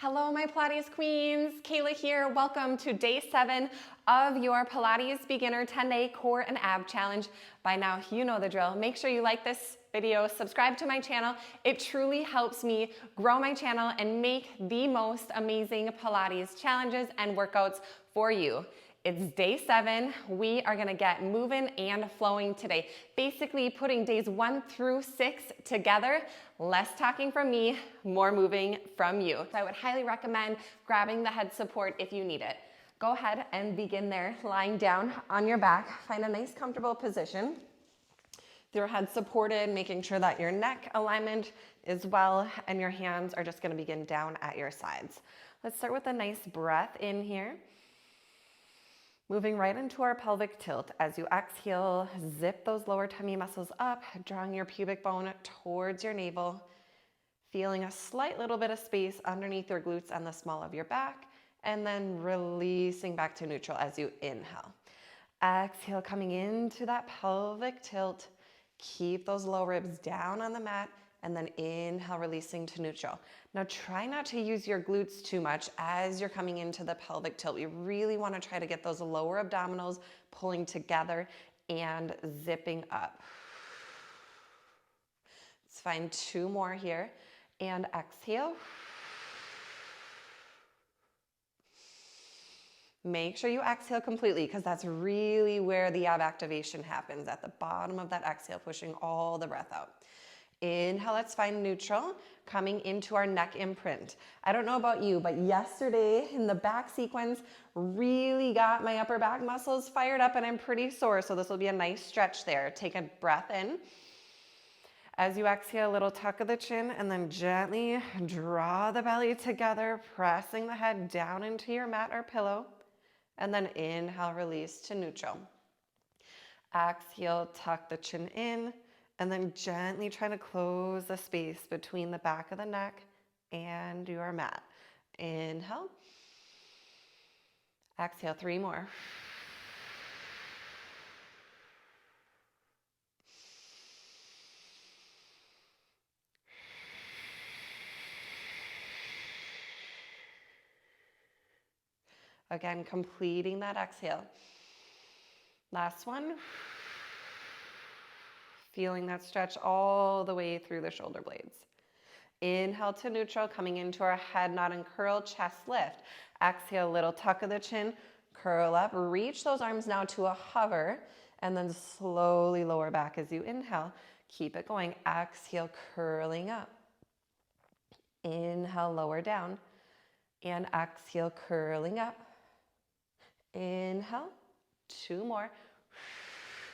Hello, my Pilates queens. Kayla here. Welcome to day 7 of your Pilates Beginner 10-Day Core and Ab Challenge. By now, you know the drill. Make sure you like this video, subscribe to my channel. It truly helps me grow my channel and make the most amazing Pilates challenges and workouts for you. It's day 7. We are gonna get moving and flowing today. Basically putting days 1 through 6 together. Less talking from me, more moving from you. So I would highly recommend grabbing the head support if you need it. Go ahead and begin there, lying down on your back. Find a nice comfortable position. Your head supported, making sure that your neck alignment is well, and your hands are just gonna begin down at your sides. Let's start with a nice breath in here. Moving right into our pelvic tilt. As you exhale, zip those lower tummy muscles up, drawing your pubic bone towards your navel, feeling a slight little bit of space underneath your glutes and the small of your back, and then releasing back to neutral as you inhale. Exhale, coming into that pelvic tilt. Keep those low ribs down on the mat, and then inhale, releasing to neutral. Now try not to use your glutes too much as you're coming into the pelvic tilt. We really wanna try to get those lower abdominals pulling together and zipping up. Let's find 2 more here, and exhale. Make sure you exhale completely, because that's really where the ab activation happens, at the bottom of that exhale, pushing all the breath out. Inhale, let's find neutral, coming into our neck imprint. I don't know about you, but yesterday in the back sequence really got my upper back muscles fired up and I'm pretty sore, so this will be a nice stretch there. Take a breath in. As you exhale, a little tuck of the chin, and then gently draw the belly together, pressing the head down into your mat or pillow, and then inhale, release to neutral. Exhale, tuck the chin in, and then gently try to close the space between the back of the neck and your mat. Inhale. Exhale, 3 more. Again, completing that exhale. Last one. Feeling that stretch all the way through the shoulder blades. Inhale to neutral, coming into our head nod and curl, chest lift. Exhale, little tuck of the chin, curl up, reach those arms now to a hover, and then slowly lower back as you inhale. Keep it going. Exhale, curling up. Inhale, lower down, and exhale, curling up. Inhale, 2 more.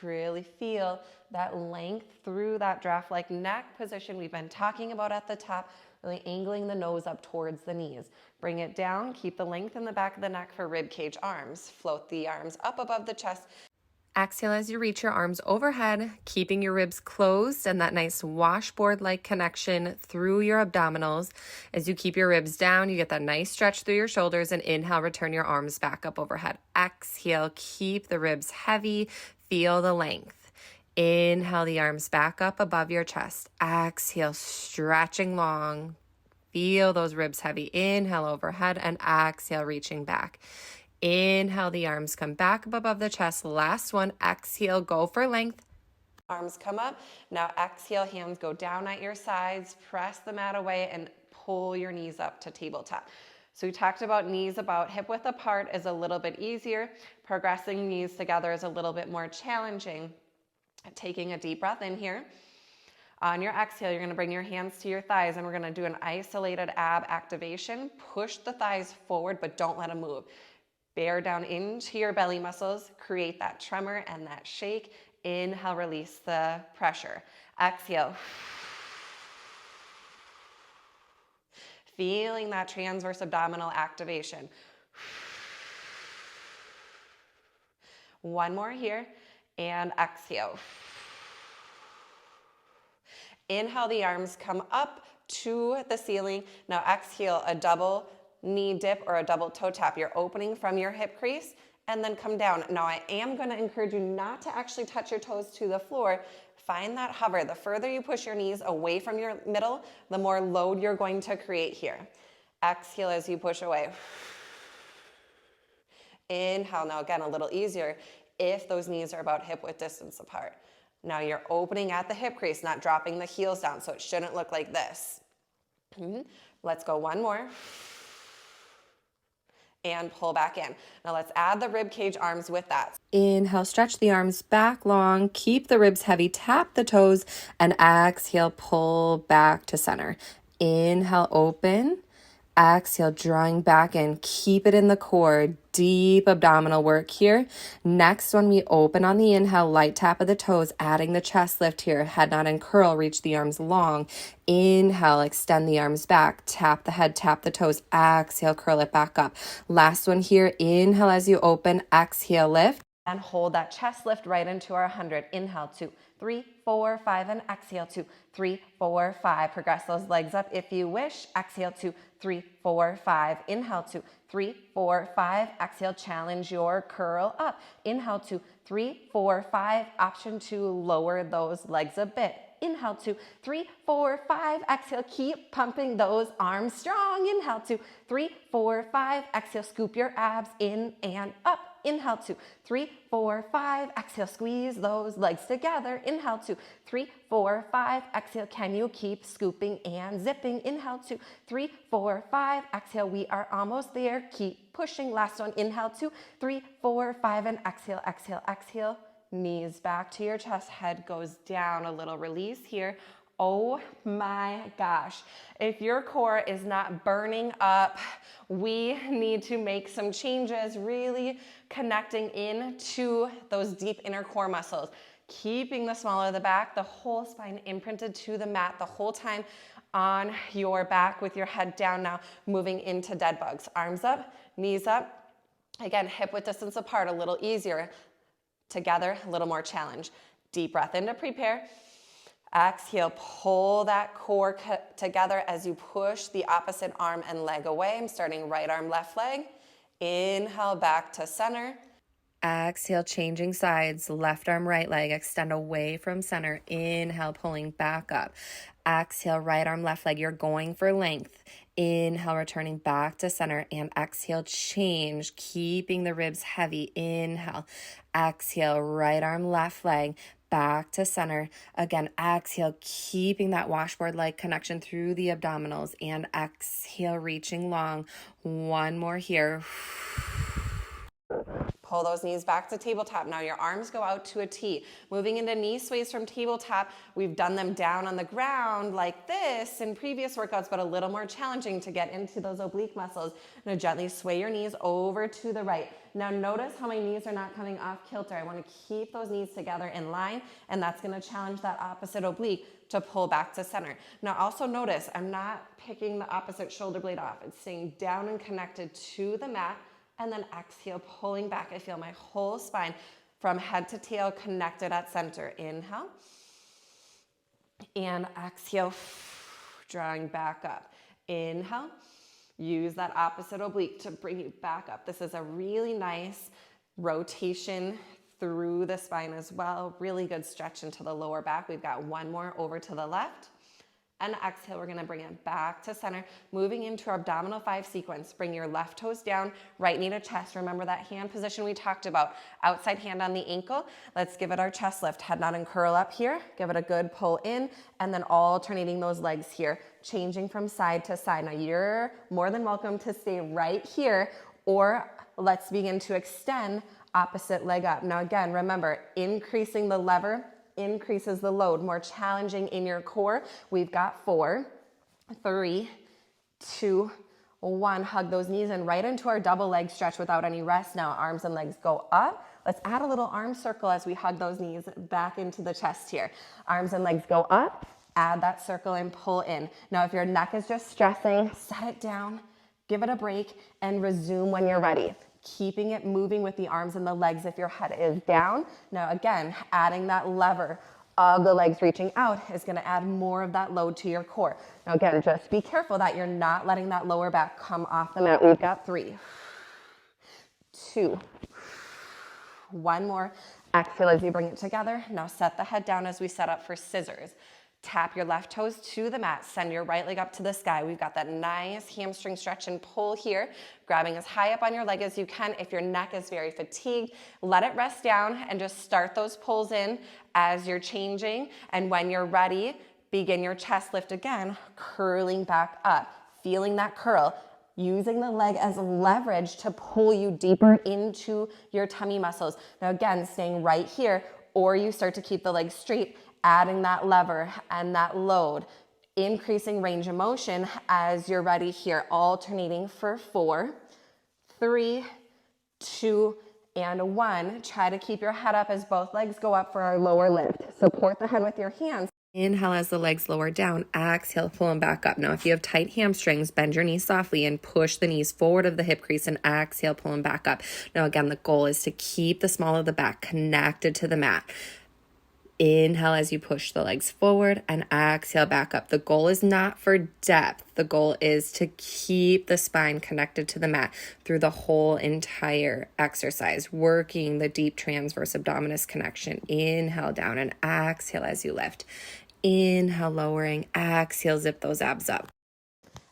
Really feel that length through that draft-like neck position we've been talking about at the top, really angling the nose up towards the knees. Bring it down, keep the length in the back of the neck for rib cage arms. Float the arms up above the chest. Exhale as you reach your arms overhead, keeping your ribs closed and that nice washboard-like connection through your abdominals. As you keep your ribs down, you get that nice stretch through your shoulders, and inhale, return your arms back up overhead. Exhale, keep the ribs heavy, feel the length. Inhale the arms back up above your chest. Exhale, stretching long. Feel those ribs heavy. Inhale overhead, and exhale, reaching back. Inhale, the arms come back up above the chest. Last one. Exhale, go for length. Arms come up. Now exhale, hands go down at your sides. Press the mat away and pull your knees up to tabletop. So we talked about knees about hip width apart is a little bit easier. Progressing knees together is a little bit more challenging. Taking a deep breath in here. On your exhale, you're going to bring your hands to your thighs, and we're going to do an isolated ab activation. Push the thighs forward, but don't let them move. Bear down into your belly muscles, create that tremor and that shake. Inhale, release the pressure. Exhale. Feeling that transverse abdominal activation. 1 more here, and exhale. Inhale, the arms come up to the ceiling. Now exhale, a double knee dip or a double toe tap. You're opening from your hip crease and then come down. Now I am going to encourage you not to actually touch your toes to the floor. Find that hover. The further you push your knees away from your middle, the more load you're going to create here. Exhale as you push away. Inhale. Now again, a little easier if those knees are about hip width distance apart. Now you're opening at the hip crease, not dropping the heels down, so it shouldn't look like this. Let's go one more. And pull back in. Now let's add the rib cage arms with that. Inhale, stretch the arms back long, keep the ribs heavy, tap the toes, and exhale, pull back to center. Inhale, open. Exhale, drawing back in. Keep it in the core. Deep abdominal work here. Next one, we open on the inhale, light tap of the toes, adding the chest lift here. Head nod and curl, reach the arms long. Inhale, extend the arms back. Tap the head, tap the toes. Exhale, curl it back up. Last one here. Inhale as you open. Exhale, lift. And hold that chest lift right into our 100. Inhale, 2, 3, 4, 5, and exhale, 2, 3, 4, 5. Progress those legs up if you wish. Exhale, 2, 3, 4, 5. Inhale, 2, 3, 4, 5. Exhale, challenge your curl up. Inhale, 2, 3, 4, 5. Option to lower those legs a bit. Inhale, 2, 3, 4, 5. Exhale, keep pumping those arms strong. Inhale, 2, 3, 4, 5. Exhale, scoop your abs in and up. Inhale, 2, 3, 4, 5. Exhale, squeeze those legs together. Inhale, 2, 3, 4, 5. Exhale, can you keep scooping and zipping? Inhale, 2, 3, 4, 5. Exhale, we are almost there. Keep pushing. Last one. Inhale, 2, 3, 4, 5. And exhale, exhale, exhale. Knees back to your chest. Head goes down. A little release here. Oh my gosh. If your core is not burning up, we need to make some changes, really connecting into those deep inner core muscles, keeping the small of the back, the whole spine imprinted to the mat the whole time on your back with your head down now, moving into dead bugs. Arms up, knees up. Again, hip width distance apart, a little easier. Together, a little more challenge. Deep breath in to prepare. Exhale, pull that core together as you push the opposite arm and leg away. I'm starting right arm, left leg. Inhale, back to center. Exhale, changing sides, left arm, right leg, extend away from center. Inhale, pulling back up. Exhale, right arm, left leg, you're going for length. Inhale, returning back to center, and exhale, change, keeping the ribs heavy. Inhale, exhale, right arm, left leg, back to center. Again, exhale, keeping that washboard-like connection through the abdominals, and exhale, reaching long. One more here. Pull those knees back to tabletop. Now your arms go out to a T. Moving into knee sways from tabletop. We've done them down on the ground like this in previous workouts, but a little more challenging to get into those oblique muscles. Now gently sway your knees over to the right. Now notice how my knees are not coming off kilter. I want to keep those knees together in line, and that's going to challenge that opposite oblique to pull back to center. Now also notice I'm not picking the opposite shoulder blade off. It's staying down and connected to the mat. And then exhale, pulling back. I feel my whole spine from head to tail connected at center. Inhale. And exhale, drawing back up. Inhale. Use that opposite oblique to bring you back up. This is a really nice rotation through the spine as well. Really good stretch into the lower back. We've got one more over to the left. And exhale, we're gonna bring it back to center, moving into our abdominal 5 sequence. Bring your left toes down, right knee to chest. Remember that hand position we talked about, outside hand on the ankle. Let's give it our chest lift. Head nod and curl up here. Give it a good pull in, and then alternating those legs here, changing from side to side. Now you're more than welcome to stay right here, or let's begin to extend opposite leg up. Now again, remember, increasing the lever increases the load, more challenging in your core. We've got 4, 3, 2, 1. Hug those knees in right into our double leg stretch without any rest. Now arms and legs go up. Let's add a little arm circle as we hug those knees back into the chest here. Arms and legs go up, add that circle and pull in. Now if your neck is just stressing, set it down, give it a break, and resume when you're ready. Keeping it moving with the arms and the legs if your head is down. Now again, adding that lever of the legs reaching out is gonna add more of that load to your core. Now again, just be careful that you're not letting that lower back come off the mat. We've got 3, 2, 1 more. Exhale as you bring it together. Now set the head down as we set up for scissors. Tap your left toes to the mat. Send your right leg up to the sky. We've got that nice hamstring stretch and pull here, grabbing as high up on your leg as you can. If your neck is very fatigued, let it rest down and just start those pulls in as you're changing. And when you're ready, begin your chest lift again, curling back up, feeling that curl, using the leg as leverage to pull you deeper into your tummy muscles. Now again, staying right here, or you start to keep the leg straight, adding that lever and that load, increasing range of motion as you're ready here, alternating for 4, 3, 2, and 1. Try to keep your head up as both legs go up for our lower lift. Support the head with your hands. Inhale as the legs lower down. Exhale, pull them back up. Now, if you have tight hamstrings, bend your knees softly and push the knees forward of the hip crease and exhale, pull them back up. Now, again, the goal is to keep the small of the back connected to the mat. Inhale as you push the legs forward and exhale back up. The goal is not for depth. The goal is to keep the spine connected to the mat through the whole entire exercise, working the deep transverse abdominis connection. Inhale down and exhale as you lift. Inhale, lowering, exhale, zip those abs up.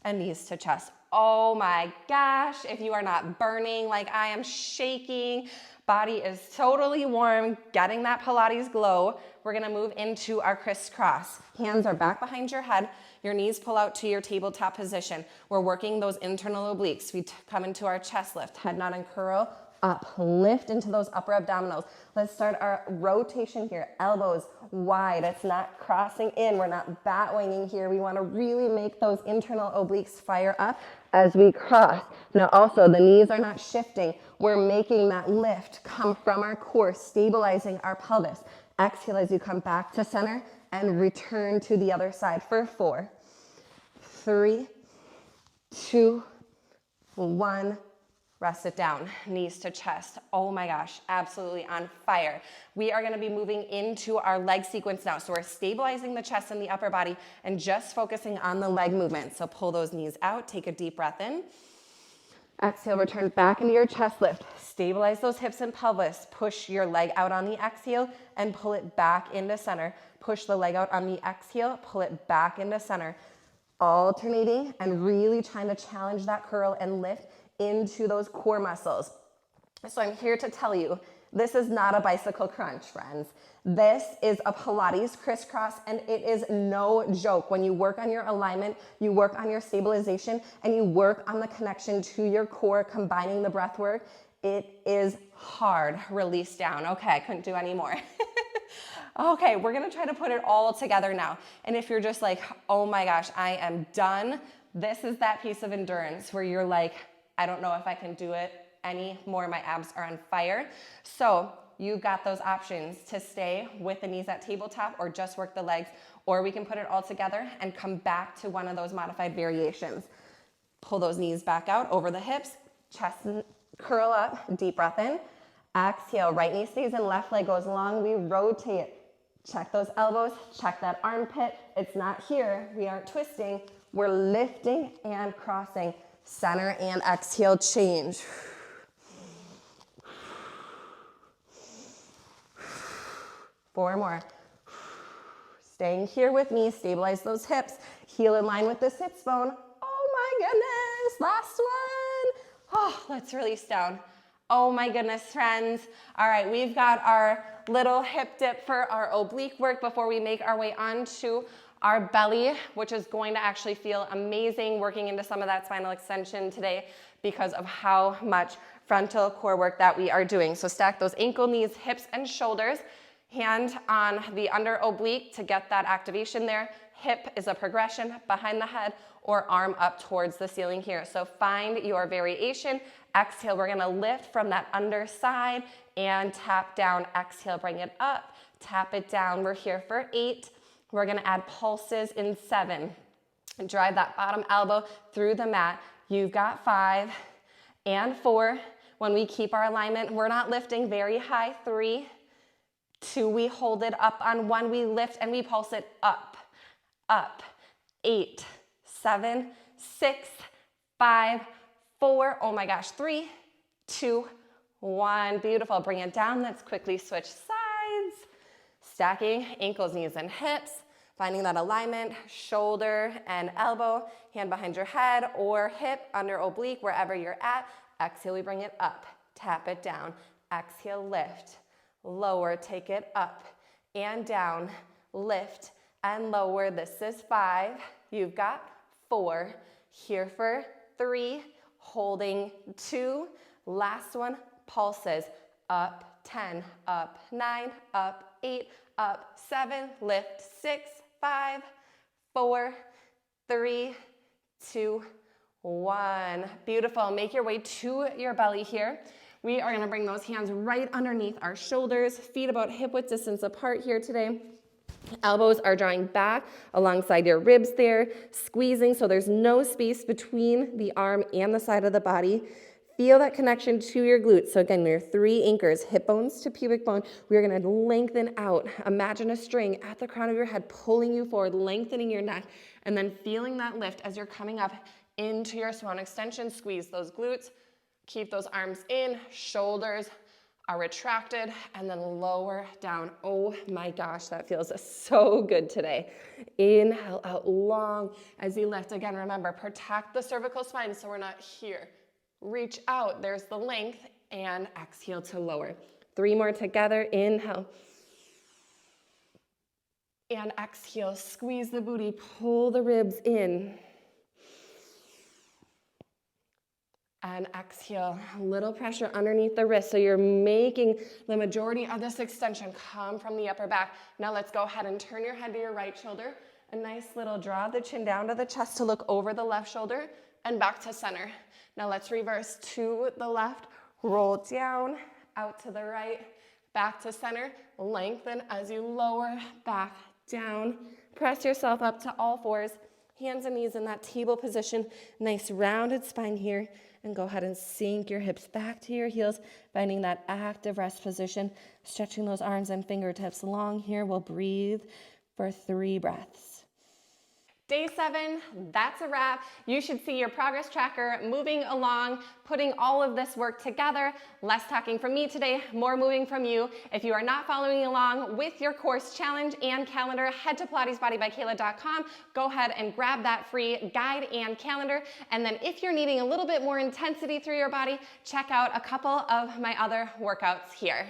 And knees to chest. Oh my gosh, if you are not burning like I am, shaking, body is totally warm, getting that Pilates glow, we're gonna move into our crisscross. Hands are back behind your head, your knees pull out to your tabletop position. We're working those internal obliques. We come into our chest lift, head nod and curl, up, lift into those upper abdominals. Let's start our rotation here, elbows wide. It's not crossing in, we're not bat winging here. We wanna really make those internal obliques fire up as we cross. Now also, the knees are not shifting. We're making that lift come from our core, stabilizing our pelvis. Exhale as you come back to center and return to the other side for 4, 3, 2, 1. Rest it down, knees to chest. Oh my gosh, absolutely on fire. We are gonna be moving into our leg sequence now. So we're stabilizing the chest and the upper body and just focusing on the leg movement. So pull those knees out, take a deep breath in. Exhale, return back into your chest lift. Stabilize those hips and pelvis. Push your leg out on the exhale and pull it back into center. Push the leg out on the exhale, pull it back into center. Alternating and really trying to challenge that curl and lift into those core muscles. So I'm here to tell you, this is not a bicycle crunch, friends. This is a Pilates crisscross, and it is no joke. When you work on your alignment, you work on your stabilization, and you work on the connection to your core, combining the breath work, it is hard. Release down. Okay, I couldn't do any more. Okay, we're gonna try to put it all together now. And if you're just like, oh my gosh, I am done, this is that piece of endurance where you're like, I don't know if I can do it anymore. My abs are on fire. So you've got those options to stay with the knees at tabletop or just work the legs, or we can put it all together and come back to one of those modified variations. Pull those knees back out over the hips, chest curl up, deep breath in. Exhale, right knee stays in, left leg goes long. We rotate. Check those elbows, check that armpit. It's not here. We aren't twisting. We're lifting and crossing. Center and exhale, change. 4 more. Staying here with me, stabilize those hips, heel in line with the sits bone. Oh my goodness, last one. Oh, let's release down. Oh my goodness, friends. All right, we've got our little hip dip for our oblique work before we make our way onto our belly, which is going to actually feel amazing, working into some of that spinal extension today because of how much frontal core work that we are doing. So stack those ankle, knees, hips, and shoulders. Hand on the under oblique to get that activation there. Hip is a progression behind the head, or arm up towards the ceiling here. So find your variation. Exhale, we're gonna lift from that underside and tap down. Exhale, bring it up, tap it down. We're here for 8. We're gonna add pulses in 7. Drive that bottom elbow through the mat. You've got 5 and 4. When we keep our alignment, we're not lifting very high. 3, 2, we hold it up on 1, we lift and we pulse it up, up. 8, 7, 6, 5, 4, oh my gosh, 3, 2, 1. Beautiful, bring it down. Let's quickly switch sides. Stacking ankles, knees, and hips. Finding that alignment, shoulder and elbow, hand behind your head or hip under oblique, wherever you're at. Exhale, we bring it up, tap it down. Exhale, lift, lower, take it up and down, lift and lower. This is 5. You've got 4. Here for 3, holding 2. Last one, pulses. Up 10, up 9, up 8, up 7, lift 6, 5, 4, 3, 2, 1. Beautiful. Make your way to your belly here. We are going to bring those hands right underneath our shoulders, feet about hip width distance apart here today. Elbows are drawing back alongside your ribs there, squeezing so there's no space between the arm and the side of the body. Feel that connection to your glutes. So again, your 3 anchors, hip bones to pubic bone. We're going to lengthen out. Imagine a string at the crown of your head pulling you forward, lengthening your neck, and then feeling that lift as you're coming up into your swan extension. Squeeze those glutes. Keep those arms in. Shoulders are retracted, and then lower down. Oh my gosh, that feels so good today. Inhale out long as you lift. Again, remember, protect the cervical spine so we're not here. Reach out, there's the length, and exhale to lower. 3 more together, inhale. And exhale, squeeze the booty, pull the ribs in. And exhale, a little pressure underneath the wrist. So you're making the majority of this extension come from the upper back. Now let's go ahead and turn your head to your right shoulder. A nice little draw the chin down to the chest to look over the left shoulder and back to center. Now let's reverse to the left, roll down, out to the right, back to center. Lengthen as you lower back down. Press yourself up to all 4s, hands and knees in that table position. Nice rounded spine here. And go ahead and sink your hips back to your heels, finding that active rest position, stretching those arms and fingertips long here. We'll breathe for 3 breaths. Day 7, that's a wrap. You should see your progress tracker moving along, putting all of this work together. Less talking from me today, more moving from you. If you are not following along with your course challenge and calendar, head to PilatesBodyByKayla.com. Go ahead and grab that free guide and calendar. And then if you're needing a little bit more intensity through your body, check out a couple of my other workouts here.